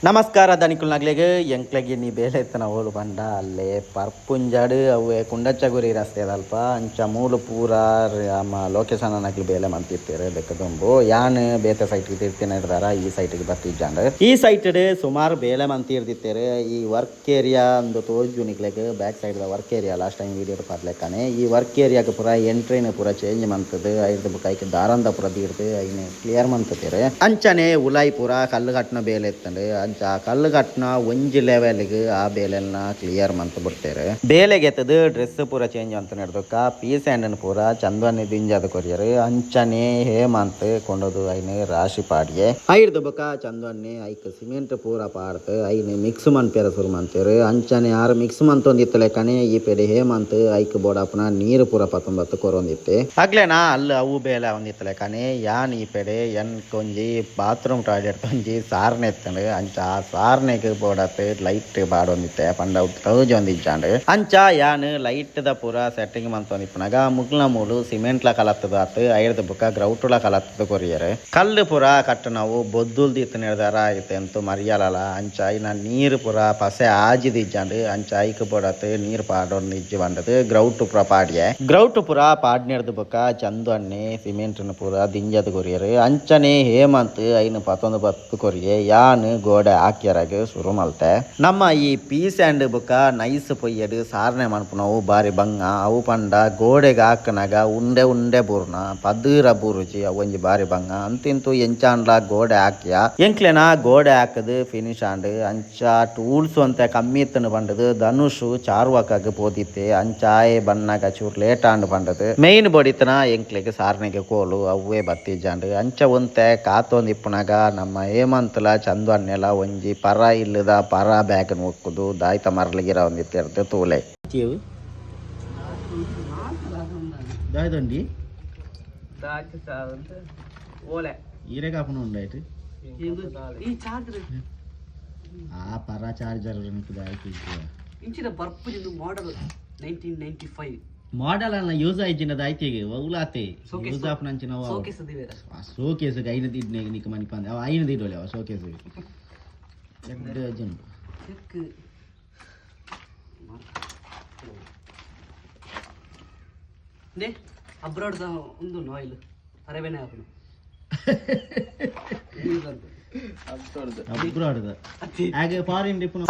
ನಮಸ್ಕಾರ ಧನಿಕುಲ್ನಾಗ್ಲಿಗೆ ಎಂಕ್ಲೆಗೆ ನೀ ಬೇಲೆ ಎತ್ತನ ಓಲು ಬಂಡ ಅಲ್ಲೇ ಪರ್ಪುಂಜಾಡು ಅವು ಕುಂಡಚ್ಚಗುರಿ ರಸ್ತೆ ಅದಲ್ಪ ಅಂಚ ಮೂಲು ಪೂರ ನಮ್ಮ ಲೊಕೇಶನ್ ಅನ್ನಕ್ಲಿ ಬೇಲೆ ಮಂತಿರ್ತೀರಿ ಬೆಕ್ಕದುಂಬು ಯಾನ್ ಬೇತೆ ಸೈಟ್ಗೆ ತಿರ್ತೀನಿ ಇರ್ದಾರ ಈ ಸೈಟ್ಗೆ ಬರ್ತಿದ್ದಾಂಡ್ ಈ ಸೈಟ್ ಸುಮಾರು ಬೇಲೆ ಮಂತಿರ್ದಿತ್ತೇರೆ ಈ ವರ್ಕ್ ಏರಿಯಾ ಒಂದು ತೋಜು ನಿಕ್ಲೆಗೆ back side work area last time video ಪಾರ್ಲೆಕ್ಕನೆ ಈ ವರ್ಕ್ ಏರಿಯಾಗೆ ಪೂರ ಎಂಟ್ರಿನ ಪೂರ ಚೇಂಜ್ ಮಂತದ್ದು ಐದು ಬುಕ್ ಐಕೆ ದಾರಂದ ಪೂರ ದೀರ್ದು ಐನೆ ಕ್ಲಿಯರ್ ಮಂತತೀರಿ ಅಂಚನೆ ಉಲಾಯಿ ಪೂರ ಕಲ್ಲು ಕಟ್ಟಿನ ಬೇಲೆ ಎತ್ತಂಡು ಅಂಚ ಕಲ್ಲು ಕಟ್ಟಿನ ಒಂಜಿ ಲೆವೆಲ್ಗೆ ಆ ಬೇಲೆನ ಕ್ಲಿಯರ್ ಮಂತ್ ಬಿಡ್ತಾರೆ ಬೇಲೆಗೆ ಎತ್ತದು ಡ್ರೆಸ್ ಪೂರ ಚೇಂಜ್ ಅಂತ ನಡೆದಕ್ಕ ಪೀಸ್ ಹ್ಯಾಂಡ್ ಪೂರ ಚಂದನೆ ದಿಂಜಾದ ಕೊರಿಯರ್ ಅಂಚನೆ ಹೇಮಂತ್ ಕೊಂಡದು ಐನೆ ರಾಶಿ ಪಾಡಿಗೆ ಐಡ್ದು ಬಕ ಚಂದನೆ ಐಕ್ ಸಿಮೆಂಟ್ ಪೂರ ಪಾಡ್ತು ಐನೆ ಮಿಕ್ಸ್ ಮಂತೇರ ಶುರು ಮಂತೇರು ಅಂಚನೆ ಯಾರು ಮಿಕ್ಸ್ ಮಂತ್ ಒಂದಿತ್ತಲೆ ಕಣೆ ಈ ಪೆಡೆ ಹೇಮಂತ್ ಐಕ್ ಬೋಡಪ್ಪನ ನೀರು ಪೂರ 19 ಕೊರೊಂದಿತ್ತೆ ಆಗ್ಲೇನಾ ಅಲ್ಲಿ ಅವು ಬೇಲೆ ಒಂದಿತ್ತಲೆ ಕಣೆ ಯಾನ್ ಈ ಪೆಡೆ ಎನ್ ಕೊಂಜಿ ಬಾತ್ರೂಮ್ ಟಾಯ್ಲೆಟ್ ಕೊಂಜಿ ಸಾರ್ನೆ ಎತ್ತಂಡು ಅಂಚ ಸಾರ್ನೆಗೆ ಬೋಡತ್ತೆ ಲೈಟ್ ಬಾಡೊಂದಿತ್ತೆ ಪಂಡ ತೌಜ್ ಒಂದಿಜ್ಜಾಂಡ್ ಅಂಚ ಯಾನ್ ಲೈಟ್ ದ ಪೂರ ಸೆಟ್ಟಿಂಗ್ ಮಂತೊಂದಿಪ್ಪನಾಗ ಮುಗ್ಲ ಮೂಲು ಸಿಮೆಂಟ್ ಲ ಕಲತ್ತದ ಆತು ಐರ್ದ ಬುಕ್ಕ ಗ್ರೌಟುಲ ಕಲತ್ತದ ಕೊರಿಯರ್ ಕಲ್ಲು ಪೂರ ಕಟ್ಟು ನಾವು ಬೊದ್ದುಲ್ದಿ ಇತ್ತು ನಿರ್ಧಾರ ಆಯ್ತು ಅಂತೂ ಮರಿಯಲ್ಲ ಅಂಚ ಇನ್ನ ನೀರು ಪೂರ ಪಸೆ ಆಜಿದಿಜ್ಜಾಂಡ್ ಅಂಚ ಐಕ್ ಬೋಡತ್ತೆ ನೀರು ಪಾಡೊಂದು ಇಜ್ಜಿ ಬಂದದು ಗ್ರೌಟ್ ಪೂರ ಪಾಡ್ಯೆ ಗ್ರೌಟ್ ಪೂರ ಪಾಡ್ನಿರ್ದ ಬುಕ್ಕ ಚಂದು ಅನ್ನೆ ಸಿಮೆಂಟ್ ಪೂರ ದಿಂಜದ ಕೊರಿಯರ್ ಅಂಚನೆ ಹೇಮಂತ್ ಐನು 19 ಕೊರಿಯೆ ಯಾನ್ ಗೋಡೆ ಹಾಕ್ಯರಾಗ ಶುರು ಮಲ್ತೆ ನಮ್ಮ ಈ ಪೀಸ್ ಆ್ಯಂಡ್ ಬುಕ್ಕ ನೈಸ್ ಪೊಯ್ಯಡು ಸಾರ್ನೆ ಮನ್ಪುನವು ಬಾರಿ ಬಂಗ ಅವು ಪಂಡ ಗೋಡೆಗೆ ಹಾಕನಾಗ ಉಂಡೆ ಉಂಡೆ ಬೂರ್ನ ಪದೀರ ಬೂರುಜಿ ಒಂಜಿ ಬಾರಿ ಬಂಗ ಅಂತಿಂತು ಎಂಚಾಂಡ್ಲ ಗೋಡೆ ಹಾಕ್ಯ ಎಂಕ್ಲೆನ ಗೋಡೆ ಹಾಕದು ಫಿನಿಶ್ ಆಂಡ್ ಅಂಚ ಟೂಲ್ಸ್ ಅಂತ ಕಮ್ಮಿ ಇತ್ತನು ಬಂಡದು ಧನುಷು ಚಾರ್ವಾಕಾಗ ಪೋದಿತ್ತೆ ಅಂಚಾಯೆ ಬಣ್ಣಗ ಚೂರ್ ಲೇಟ್ ಆಂಡ್ ಬಂಡದು ಮೇನ್ ಬಡಿತನ ಎಂಕ್ಲೆಗೆ ಸಾರ್ನೆಗೆ ಕೋಲು ಅವೇ ಬತ್ತಿಜಾಂಡ್ ಅಂಚ ಒಂತೆ ಕಾತೊಂದು ಇಪ್ಪನಾಗ ನಮ್ಮ ಹೇಮಂತಲ ಚಂದು ಅನ್ನೆಲ್ಲ ಒಂಜಿ ಪರ ಇಲ್ಲದ ಪರ ಬ್ಯಾಗ್ ನೋಕ್ಕುದು ದಾಯ್ತ ಮರಲಿಗಿರ ಒಂದಿತ್ತಿರ್ದು ತೂಲೆ ದಾಯ್ತೊಂಡಿ ಈರೆ ಕಾಪುನ ಉಂಡಾಯ್ತು ಆ ಪರ ಚಾರ್ಜರ್ ಇಂಚಿನ ಬರ್ಪುಜಿಂದು ಮಾಡೆಲ್ 1995 ಮಾಡೆಲ್ ಅಲ್ಲ ಯೂಸ್ ಆಯ್ಜಿನದ ಆಯ್ತಿಗೆ ಉಲಾತೆ ಯೂಸ್ ಆಫ್ ನಂಚಿನ ಶೋಕೇಸ್ ದಿವೇರ ಶೋಕೇಸ್ ಐನ ದಿಡ್ನೆ ನಿಕ ಮನಿ ಪಂದೆ ಅವ ಐನ ದಿಡೋಲೆ ಅವ ಶೋಕೇಸ್ ಎಡ್ಡೆ ಜನ ಚೆಕ್ ನೆ ಅಬ್ರಾಡ್ ದ ಒಂದು ಆಯಿಲ್ ಅರೇಬಿಯನ್ ಆಪನು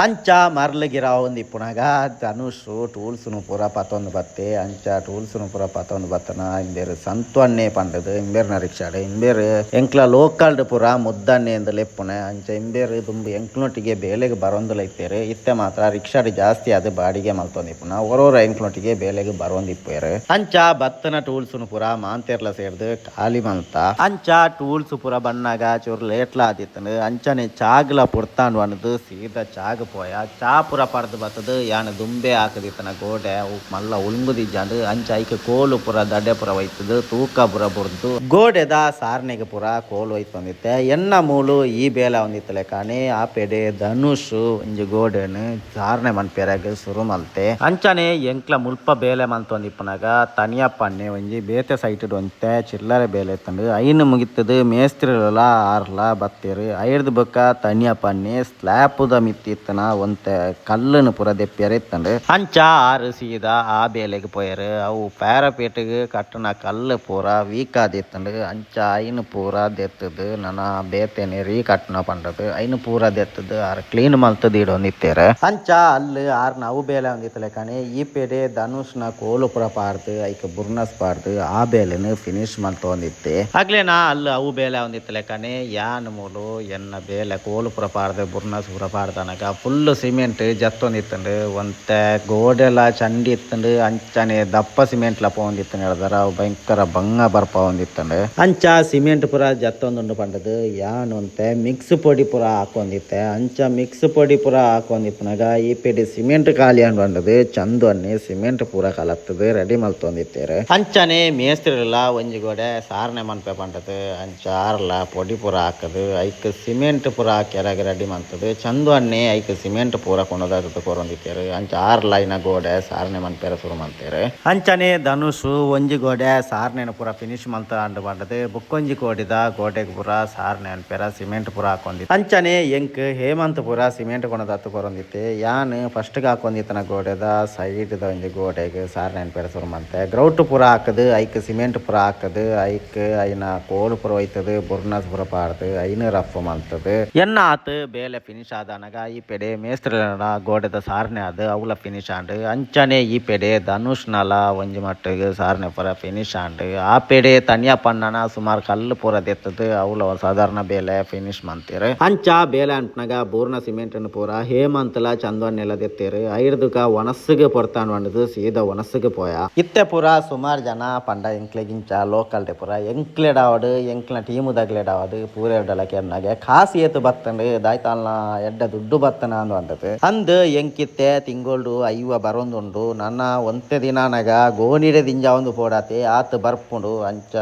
ಅಂಚ ಮರ್ಲಗಿರ ಒಂದು ಇಪ್ಪುನಾಗ ಧನುಷು ಟೂಲ್ಸ್ನು ಪೂರ 11 ಬತ್ತೆ ಅಂಚ ಟೂಲ್ಸ್ನು ಪೂರ 11 ಬತ್ತನ ಇಂಬೇರು ಸಂತುವನ್ನೇ ಪಂಡದು ಇಂಬೇರ್ನ ರಿಕ್ಷಾಡ್ ಇಂಬೇರು ಎಂಕ್ಲ ಲೋಕಲ್ಡ್ ಪೂರ ಮುದ್ದನ್ನೇ ಎಂದಲು ಎಪ್ಪುನೆ ಅಂಚ ಇಂಬೇರು ತುಂಬಿ ಎಂಕ್ಲೊಟ್ಟಿಗೆ ಬೇಲೆಗೆ ಬರೊಂದುಲ ಇತ್ತೇರು ಇತ್ತೆ ಮಾತ್ರ ರಿಕ್ಷಾಡ್ ಜಾಸ್ತಿ ಅದು ಬಾಡಿಗೆ ಮಲ್ತೊಂದು ಇಪ್ಪುನ ಒರೋರ ಎಂಕ್ಲೊಟ್ಟಿಗೆ ಬೇಲೆಗೆ ಬರೊಂದು ಇಪ್ಪೇರು ಅಂಚ ಬತ್ತನ ಟೂಲ್ಸ್ನು ಪೂರ ಮಾಂತೇರ್ಲ ಸೇರ್ದು ಖಾಲಿ ಮಲ್ತ ಅಂಚ ಟೂಲ್ಸ್ ಪೂರ ಬಣ್ಣಾಗ ಚೂರು ಲೇಟ್ಲ ಆದಿತ್ತು ಅಂಚನೆ ಚಾಗ್ಲ ಪುಡ್ತಾಂಡು ಅನ್ನದು ಸೀದಾ ಚಾಗ್ ಪೋಯ ಚಾ ಪುರ ಪಡ್ದು ಬತ್ತದು ಯಾನ ದುಂಬೆ ಹಾಕದಿತ್ತನ ಗೋಡೆ ಮಲ್ಲ ಉಳ್ಗುದಿಜ್ಜಾಂಡು ಅಂಚ ಐಕೆ ಕೋಲು ಪುರ ದಡ್ಡೆ ಪುರ ಒಯ್ತದು ತೂಕ ಪುರ ಬುರ್ದು ಗೋಡೆದ ಸಾರ್ನೆಗೆ ಪುರ ಕೋಲು ಒಯ್ತೊಂದಿತ್ತೆ ಎನ್ನ ಮೂಲು ಈ ಬೇಲ ಒಂದಿತ್ತಲೆ ಕಾಣಿ ಆ ಪೆಡೆ ಧನುಷು ಒಂಜಿ ಗೋಡೆನು ಸಾರ್ನೆ ಮನ್ಪೆರಾಗ ಶುರು ಮಲ್ತೆ ಅಂಚನೆ ಎಂಕ್ಲ ಮುಲ್ಪ ಬೇಲೆ ಮಲ್ತೊಂದಿಪ್ಪನಾಗ ತನಿಯಪ್ಪಣ್ಣೆ ಒಂಜಿ ಬೇತೆ ಸೈಟ್ ಒಂತೆ ಚಿಲ್ಲರೆ ಬೇಲೆ ಎತ್ತಂಡು ಐನು ಮುಗಿತದು ಮೇಸ್ತ್ರಿಲ ಆರ್ಲ ಬತ್ತೇರು ಐರ್ದು ಬೊಕ್ಕ ತನಿಯಪ್ಪಣ್ಣೆ ಸ್ಲ್ಯಾಪುದ ಮಿತ್ತಿತ್ತನ ಒಂತೆ ಕಲ್ಲನ್ನು ಪೂರ ದೆಪ್ಪ್ಯಾರ ಇತ್ತಂಡು ಅಂಚ ಆರು ಸೀದಾ ಆ ಬೇಲೆಗೆ ಪೋಯರು ಅವು ಪ್ಯಾರಪೇಟಿಗೆ ಕಟ್ಟನ ಕಲ್ಲು ಪೂರ ವೀಕ್ ಆದಿತ್ತಂಡು ಅಂಚ ಐನು ಪೂರ ದೆತ್ತದು ನನ್ನ ಬೇತೇನೆ ರೀ ಕಟ್ಟನ ಪಂಡದು ಐನು ಪೂರ ದೆತ್ತದು ಆರು ಕ್ಲೀನ್ ಮಲ್ತದ ಇಡೊಂದಿತ್ತೇರು ಅಂಚ ಅಲ್ಲಿ ಆರು ನಾವು ಬೇಲೆ ಒಂದಿತ್ತಲೆ ಕಣೆ ಈ ಪೇಡೆ ಧನುಷ್ನ ಕೋಲು ಪುರ ಪಾಡ್ದು ಐಕ ಬುರ್ನಸ್ ಪಾಡ್ದು ಆ ಬೇಲೆನು ಫಿನಿಶ್ ಮಲ್ತೊಂದಿತ್ತೆ ಆಗ್ಲೇನಾ ಅಲ್ಲಿ ಅವು ಬೇಲೆ ಒಂದಿತ್ತಲೆ ಕಣೆ ಯಾನ್ ಮೂಲು ಎನ್ನ ಬೇಲೆ ಕೋಲು ಪುರ ಪಾಡ್ದೆ ಬುರ್ನಸ್ ಪುರ ಪಾಡ್ದನಗ ಫುಲ್ ಸಿಮೆಂಟ್ ಜತ್ತೊಂದಿತ್ತಂಡು ಒಂತೆ ಗೋಡೆಲ ಚಂಡಿ ಇತ್ತಂಡು ಅಂಚನೆ ದಪ್ಪ ಸಿಮೆಂಟ್ ಲ ಪೋಂದಿತ್ತಂಡು ಹೇಳ್ದಾರ ಅವು ಭಯಂಕರ ಬಂಗ ಬರ್ಪ ಒಂದಿತ್ತಂಡು ಅಂಚ ಸಿಮೆಂಟ್ ಪುರ ಜತ್ತೊಂದುಂಡು ಪಂಡದು ಯಾನ್ ಒಂತೆ ಮಿಕ್ಸ್ ಪೊಡಿ ಪುರ ಹಾಕೊಂದಿತ್ತೆ ಅಂಚ ಮಿಕ್ಸ್ ಪೊಡಿ ಪುರ ಹಾಕೊಂದಿಪ್ಪನಾಗ ಈ ಪೆಡಿ ಸಿಮೆಂಟ್ ಖಾಲಿ ಅಂಡ್ ಬಂಡದು ಚಂದು ಅನ್ನಿ ಸಿಮೆಂಟ್ ಪೂರ ಕಲತ್ತದು ರೆಡಿ ಮಲ್ತೊಂದಿತ್ತೇರು ಅಂಚನೆ ಮೇಸ್ತ್ರಿಲ್ಲ ಒಂಜಿ ಗೋಡೆ ಸಾರ್ನೆ ಮನ್ಪೆ ಪಂಡದು ಅಂಚ ಆರ್ಲ ಪೊಡಿ ಪುರ ಹಾಕದು ಐಕ ಐಕ್ ಸಿಮೆಂಟ್ ಪೂರ ಕೆಳಗೆ ರೆಡಿ ಮಾಡ್ತದೆ ಚಂದು ಅನ್ನೆ ಐಕ್ ಸಿಮೆಂಟ್ ಪೂರ ಕೊನೋದು ಕೊರೊಂದಿತ್ತೇರು ಅಂಚ 6 ಲೈನ ಗೋಡೆ ಸಾರ್ನೆ ಮನ್ಪೇರ ಶುರು ಮಾಡ್ತೇರು ಅಂಚನೆ ಧನುಷು ಒಂಜಿ ಗೋಡೆ ಸಾರ್ನೆನ ಪೂರ ಫಿನಿಶ್ ಮಂತ ಅಂಡು ಬಂಡದು ಬುಕ್ಕೊಂಜಿ ಕೋಡಿದ ಗೋಡೆಗೆ ಪೂರ ಸಾರ್ನೆ ಅನ್ಪೇರ ಸಿಮೆಂಟ್ ಪೂರ ಹಾಕೊಂಡಿ ಅಂಚನೆ ಎಂಕ್ ಹೇಮಂತ್ ಪೂರ ಸಿಮೆಂಟ್ ಕೊನೋದು ಕೊರೊಂದಿತ್ತೆ ಯಾನ್ ಫಸ್ಟ್ ಹಾಕೊಂದಿತ್ತನ ಗೋಡೆದ ಸೈಡ್ ಒಂಜಿ ಗೋಡೆಗೆ ಸಾರ್ನೆ ಅನ್ಪೇರ ಶುರು ಮಾಡ್ತೆ ಗ್ರೌಟ್ ಪೂರ ಹಾಕದು ಐಕ್ ಸಿಮೆಂಟ್ ಪೂರ ಹಾಕದು ಐಕ್ ಐನ ಕೋಲು ಪೂರ ಹೋಯ್ತದೆ ಬುರ್ನಸ್ ಪೂರ ಪಾಡ್ದು ಐನ ರಫ್ ಮಾಡ್ತದೆ ಎನ್ನ ಆತು ಬೇಲೆ ಫಿನಿಶ್ ಆದನಗ ಈ ಪೆಡೆ ಮೇಸ್ತ್ರಿನ ಗೋಡೆದ ಸಾರ್ನೆ ಅದು ಅವಲ ಫಿನಿಶ್ ಆಂಡು ಅಂಚನೆ ಈ ಪೆಡೆ ಧನುಷ್ ನಲ ಒಂಜಿ ಮಟ್ಟಿಗೆ ಸಾರ್ನೆ ಪೂರ ಫಿನಿಶ್ ಆಂಡು ಆ ಪೆಡೆ ತನಿಯ ಪಣ್ಣನ ಸುಮಾರು ಕಲ್ಲು ಪೂರ ದೆತ್ತದು ಅವಲ ಸಾಧಾರಣ ಬೇಲೆ ಫಿನಿಶ್ ಮಾಡ್ತೀರು ಅಂಚ ಬೇಲೆ ಅಂಟ್ನಾಗ ಬೂರ್ನ ಸಿಮೆಂಟ್ ಪೂರ ಹೇಮಂತಲ ಚಂದನ್ನೆಲ್ಲ ದೆತ್ತೇರು ಐರ್ದುಕ ಒಣಸ್ಸಿಗೆ ಪೊರ್ತಾನ್ ಬಂಡದು ಸೀದಾ ಒಣಸ್ಸಿಗೆ ಪೋಯ ಇತ್ತೆ ಪೂರ ಸುಮಾರು ಜನ ಪಂಡ ಎಂಕ್ಲೆಗಿಂಚ ಲೋಕಲ್ ಡೆ ಪೂರ ಎಂಕ್ಲೆಡಾವಡು ಎಂಕ್ಲ ಟೀಮು ದಗ್ಲೆಡಾವಡು ಪೂರ ಎಡ್ಡಲಕ್ಕೆ ಎನ್ನಾಗೆ ಕಾಸಿ ಏತು ಬತ್ತಂಡು ದಾಯ್ತಾಲ್ನ ಎಡ್ಡ ದುಡ್ಡು ಬತ್ತನ ಅಂದು ಅಂದದು ಅಂದು ಎಂಕಿತ್ತೆ ತಿಂಗಳು 5 ಬರೊಂದುಂಡು ನನ್ನ ಒಂತೆ ದಿನಾನಗ ಗೋಣಿಡೆ ದಿಂಜ ಒಂದು ಪೋಡಾತೆ ಆತು ಬರ್ಪುಂಡು ಅಂಚ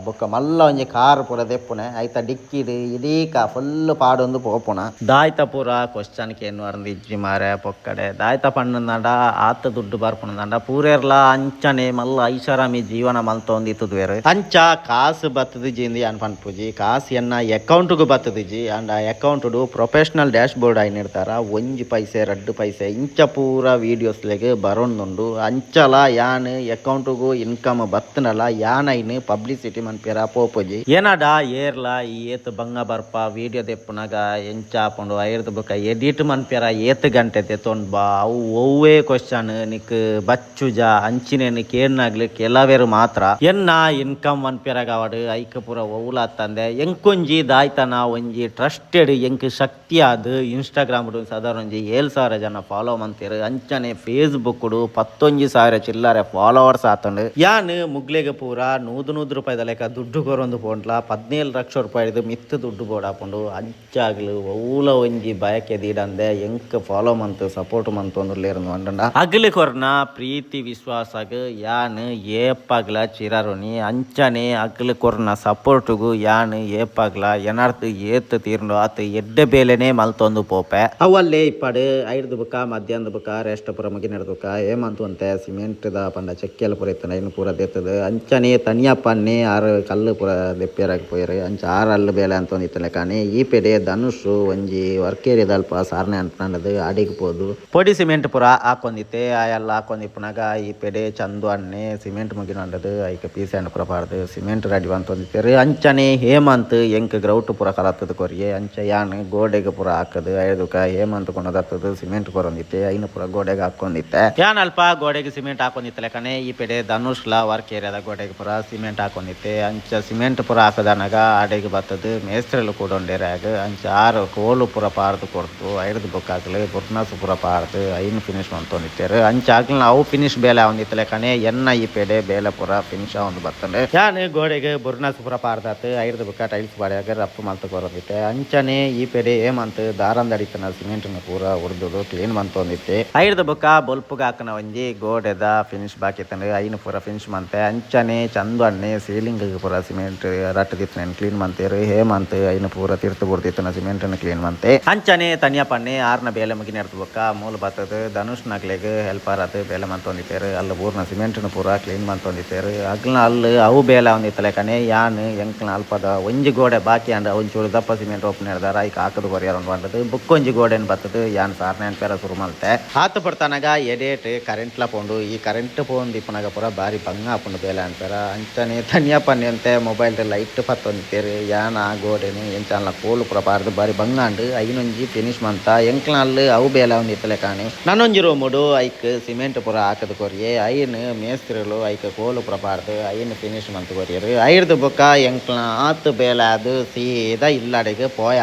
ಬೊಕ್ಕ ಮಲ್ಲ ಒಂಜಿ ಕಾರ್ ಪೂರ ದೆಪ್ಪುನೆ ಐತ ಡಿಕ್ಕಿಡು ಇಡೀ ಫುಲ್ ಪಾಡೊಂದು ಪೋಪುಣ ದಾಯ್ತ ಪೂರ ಕ್ವಶ್ಚನ್ಗೆ ಏನು ಅರ್ದು ಇಜ್ಜಿ ಮಾರೆ ಪೊಕ್ಕಡೆ ದಾಯ್ತ ಪಣ್ಣಂದಂಡ ಆತ ದುಡ್ಡು ಬರ್ಪುಣದಂಡ ಪೂರೆರ್ಲ ಅಂಚನೆ ಮಲ್ಲ ಐಷಾರಾಮಿ ಜೀವನ ಮಲ್ತೊಂದಿತ್ತು ಬೇರೆ ಅಂಚ ಕಾಸು ಬತ್ತದ ಜಿಂದಿ ಅನ್ಪನ್ಪುಜಿ ಕಾಸು ಎನ್ನ ಅಕೌಂಟ್ಗೂ ಬತ್ತದಿಜಿ ಅಂಡ್ ಆ ಅಕೌಂಟ್ ಪ್ರೊಫೆಷನಲ್ ಡ್ಯಾಶ್ ಬೋರ್ಡ್ ಐನಿರ್ತಾರ ಒಂಜಿ ಪೈಸೆ 2 ಪೈಸೆ ಇಂಚ ಪೂರ ವೀಡಿಯೋಸ್ಲೆಗೆ ಬರೋಂದುಂಡು ಅಂಚಲ ಯಾನ್ ಅಕೌಂಟ್ಗೂ ಇನ್ಕಮ್ ಬತ್ತನಲ್ಲ ಯಾನ್ ಐನ್ ಪಬ್ಲಿಸಿಟಿ ಮನ್ಪೇರ ಪೋಪುಜಿ ಏನಡ ಏರ್ಲ ಈ ಏತ್ ಬಂಗ ಬರ್ಪ ವೀಡಿಯೋ ದೆಪ್ಪುನಾಗ ಎಂಚ ಹಾಕೊಂಡು ಐರ್ದು ಬುಕ್ಕ ಎಡಿಟ್ ಮನ್ಪೇರ ಏತ್ ಗಂಟೆ ತೆತ್ತೊಂಡ್ ಬಾ ಅವು ಒವ್ವೇ ಕ್ವಶನ್ ನಿಕ್ ಬಚ್ಚುಜ ಅಂಚಿನೇನು ಕೇರ್ನಾಗ್ಲಿ ಕೆಲವೇರು ಮಾತ್ರ ಎನ್ನ ಇನ್ಕಮ್ ಮನ್ಪೇರಾಗ ಅವಡು ಐಕ ಪೂರ ಒವ್ಲ ತಂದೆ ಎಂಕೊಂಜಿ ದಾಯ್ತನ ಒಂಜಿ ಟ್ರಸ್ಟೆಡ್ ಎಂಕ್ ಶಕ್ತಿ ಆದ್ ಇನ್ಸ್ಟಾಗ್ರಾಮ್ ಸಾಧಾರಣ ಒಂಜಿ 7,000 ಜನ ಫಾಲೋ ಮಂತೀರು ಅಂಚನೆ ಫೇಸ್ಬುಕ್ 11,000 ಚಿಲ್ಲರೆ ಫಾಲೋವರ್ಸ್ ಆತಂಡು ಯಾನ್ ಮುಗ್ಲೆಗೆ ಪೂರ 100 ರೂಪಾಯಿದ ಲೆಕ್ಕ ದುಡ್ಡು ಕೊರೊಂದು ಪೋಂಡ್ಲ 17 ಲಕ್ಷ ರೂಪಾಯಿದು ಮಿತ್ತು ದುಡ್ಡು ಬೋಡಾಪುಂಡು ಅಂಚಾಗ್ಲು ಒವ್ಲ ಒಂಜಿ ಬಯಕೆ ದೀಡಂದೆ ಎಂಕ್ ಫಾಲೋ ಮಂತ್ ಸಪೋರ್ಟ್ ಮಂತ್ ಒಂದುರ್ಲೇರು ಅಂಡಂಡ ಅಗ್ಲಿ ಕೊರ್ನ ಪ್ರೀತಿ ವಿಶ್ವಾಸಗ್ ಯಾನ್ ಏಪಾಗ್ಲ ಚಿರಾರುನಿ ಅಂಚನೆ ಅಗ್ಲಿ ಕೊರ್ನ ಸಪೋರ್ಟ್ಗು ಯಾನ್ ಏಪಾಗ್ಲ ಎನಾರ್ದು ಏತ್ ತೀರ್ನು ಆತ ಎಡ್ಡೆ ಬೇಲೆನೆ ಮಲ್ತೊಂದು ಪೋಪೆ ಅವಲ್ಲೇ ಇಪ್ಪಡು ಐರ್ದು ಬುಕ್ಕ ಮಧ್ಯಾಹ್ನದ ಬುಕ್ಕ ರೆಸ್ಟ್ ಪೂರ ಮುಗಿ ನಡೆದುಕ ಏಮಂತು ಅಂತೆ ಸಿಮೆಂಟ್ ದ ಪಂಡ ಚೆಕ್ಕೆಲ್ಲ ಪೂರ ಇತ್ತನ ಇನ್ನು ಪೂರ ದೆತ್ತದು ಅಂಚನೆ ತನಿಯಪ್ಪನ್ನೇ 6 ಕಲ್ಲು ಪೂರ ದೆಪ್ಪೇರಾಗಿ ಪೋಯರು ಅಂಚ 6 ಅಲ್ಲು ಬೇಲೆ ಅಂತ ಒಂದಿತ್ತಲೆ ಕಾಣಿ ಈ ಪೆಡೆ ಧನುಷು ಒಂಜಿ ವರ್ಕ್ ಏರಿಯಾದಲ್ಪ ಸಾರ್ನೆ ಅಂತಂಡದು ಅಡಿಗೆ ಪೋದು ಪೊಡಿ ಸಿಮೆಂಟ್ ಪೂರ ಹಾಕೊಂದಿತ್ತೆ ಆ ಎಲ್ಲ ಹಾಕೊಂಡಿಪ್ಪನಾಗ ಈ ಪೆಡೆ ಚಂದು ಅನ್ನೆ ಸಿಮೆಂಟ್ ಮುಗಿನಂಡದು ಐಕ ಪೀಸ್ ಅಂಡ್ ಪೂರ ಪಾಡ್ದು ಸಿಮೆಂಟ್ ರೆಡಿ ಅಂತ ಒಂದಿತ್ತೇರು ಅಂಚನೆ ಹೇಮಂತ್ ಎಂಕ್ ಗ್ರೌಟ್ ಪೂರ ಕಲತ್ತದ ಕೊರಿಗೆ ಅಂಚ ಯಾನ್ ಗೋಡೆಗೆ ಪೂರ ಹಾಕದು ಐದುಕ ಹೇಮಂತ್ ಕೊಂಡದತ್ತದು ಸಿಮೆಂಟ್ ಕೊರೊಂದಿತ್ತೆ ಐನು ಪೂರ ಗೋಡೆಗೆ ಹಾಕೊಂಡಿತ್ತೆ ಯಾನ್ ಅಲ್ಪ ಗೋಡೆಗೆ ಸಿಮೆಂಟ್ ಹಾಕೊಂಡಿತ್ತಲೆ ಕಣೆ ಈ ಪೆಡೆ ಧನುಷ್ಲ ವರ್ಕ್ ಏರಿಯಾದ ಗೋಡೆಗೆ ಪೂರ ಸಿಮೆಂಟ್ ಹಾಕೊಂಡಿತ್ತೆ ಅಂಚ ಸಿಮೆಂಟ್ ಪೂರ ಹಾಕದನಾಗ ಅಡೆಗೆ ಬತ್ತದು ಮೇಸ್ತ್ರೆಲು ಕೂಡ ಉಂಡೇರಾಗ ಅಂಚ 6 ಕೋಲು ಪೂರ ಪಾರ್ದು ಕೊಡ್ತು ಐರ್ದು ಬುಕ್ ಹಾಕ್ಲಿ ಬುರ್ನಾಸು ಪೂರ ಪಾರ್ದು ಐನು ಫಿನಿಶ್ ಮಂತೊಂದಿತ್ತೇರು ಅಂಚ ಆಗ್ಲಿ ಅವು ಫಿನಿಶ್ ಬೇಲೆ ಒಂದಿತ್ತಲೆ ಕಣೆ ಎನ್ನ ಈ ಪೆಡೆ ಬೇಲೆ ಪೂರ ಫಿನಿಶ್ ಒಂದು ಬತ್ತಂಡೆ ಯಾನ್ ಗೋಡೆಗೆ ಬುರ್ನಾಸು ಪೂರ ಪಾರ್ದಾತು ಐರ್ದು ಬುಕ್ಕ ಟೈಲ್ಸ್ ಬಾಡಿಯಾಗ ರಫ್ ಮಲ್ತು ಕೊರೊಂದಿತ್ತೆ ಅಂಚನೆ ಈ ಪೆಡೆ ಏಮಂತ್ ದಾರಂದಡಿತನ ಸಿಮೆಂಟ್ ಪೂರ ಉರ್ದುದು ಕ್ಲೀನ್ ಮಂತೊಂದಿತ್ತೆ ಐರ್ದು ಬುಕ್ಕ ಬಲ್ಪ್ಗೆ ಹಾಕನ ಒಂಜಿ ಗೋಡೆದ ಫಿನಿಶ್ ಬಾಕಿ ತಂದ್ರೆ ಐನು ಪೂರ ಫಿನಿಶ್ ಮಂತೆ ಅಂಚನೆ ಚಂದು ಅನ್ನೆ ಸೀಲಿಂಗ್ ಪೂರ ಸಿಮೆಂಟ್ ರಟ್ಟದಿತ್ತನ ಕ್ಲೀನ್ ಮಂತೇರು ಹೇಮಂತ್ ಐನು ಪೂರ ತೀರ್ತು ಬುರ್ದಿತ್ತನ ಸಿಮೆಂಟ್ ಕ್ಲೀನ್ ಮಂತೆ ಅಂಚನೆ ತನಿಯ ಪಣ್ಣೆ 6ನ ಬೇಲೆ ಮುಗಿ ನೆಡ್ದು ಬುಕ್ಕ ಮೂಲ ಬತ್ತದು ಧನುಷ್ ನಗ್ಲೆಗೆ ಹೆಲ್ಪರ್ ಆತು ಬೇಲೆ ಮಂತೊಂದಿತ್ತೇರು ಅಲ್ಲಿ ಊರ್ನ ಸಿಮೆಂಟ್ ಪೂರ ಕ್ಲೀನ್ ಮಂತೊಂದಿತ್ತೇರು ಅಗ್ಲ ಅಲ್ಲಿ ಅವು ಬೇಲೆ ಒಂದಿತ್ತಲೆ ಕಣೆ ಯಾನ್ ಎಂಕ್ಲ ಅಲ್ಪದ ಒಂಜಿ ಗೋಡೆ ಬಾಕಿ ಅಂಡ ಒಂಚೂರು ದಪ್ಪ ಸಿಮೆಂಟ್ ಓಪನ್ ಹಿಡ್ದಾರ ಈಗ ಹಾಕದು ಬರೆಯಾರ ಬಂದದು ಬುಕ್ಕೊಂಜಿ ಗೋಡೆನ್ ಬತ್ತದು ಯಾನ್ ಸಾರ್ನೆ ಅನ್ಪೇರ ಶುರು ಮಲ್ತೆ ಆತು ಪಡ್ತಾನಾಗ ಎಡೇಟ್ ಕರೆಂಟ್ಲ ಪೋಂಡು ಈ ಕರೆಂಟ್ ಪೋಂದು ಇಪ್ಪನಾಗ ಪೂರ ಬಾರಿ ಬಂಗ ಹಾಕೊಂಡು ಬೇಲೆ ಅನ್ಪೇರ ಅಂಚನೆ ತನಿಯ ಪನ್ನೆ ಅಂತೆ ಮೊಬೈಲ್ ಲೈಟ್ ಪತ್ತೊಂದಿತ್ತೇರು ಯಾನ್ ಆ ಗೋಡೆನು ಎಂಚಾನ್ಲ ಕೋಲು ಪೂರ ಪಾರ್ದು ಬಾರಿ ಬಂಗ ಅಂಡು ಐನೊಂಜಿ ಫಿನಿಶ್ ಮಂತ ಎಂಕ್ಲ ಅಲ್ಲಿ ಅವು ಬೇಲೆ ಒಂದಿತ್ತಲೆ ಕಾಣಿ ನಾನೊಂಜಿ ರೂಮುಡು ಐಕ್ ಸಿಮೆಂಟ್ ಪೂರ ಹಾಕದು ಕೊರಿಯೆ ಐನ್ ಮೇಸ್ತ್ರಿಗಳು ಐಕ್ ಕೋಲು ಪೂರ ಪಾರ್ದು ಐನ್ ಫಿನಿಶ್ ಮಂತ್ ಕೊರಿಯರು ಐರ್ದು ಬುಕ್ಕ ಎಂಕ್ಲ ಆತು ಬೇಲೆ ಅದು ಸೀದಾ ಇಲ್ಲಡೆಗೆ ಪೋಯ.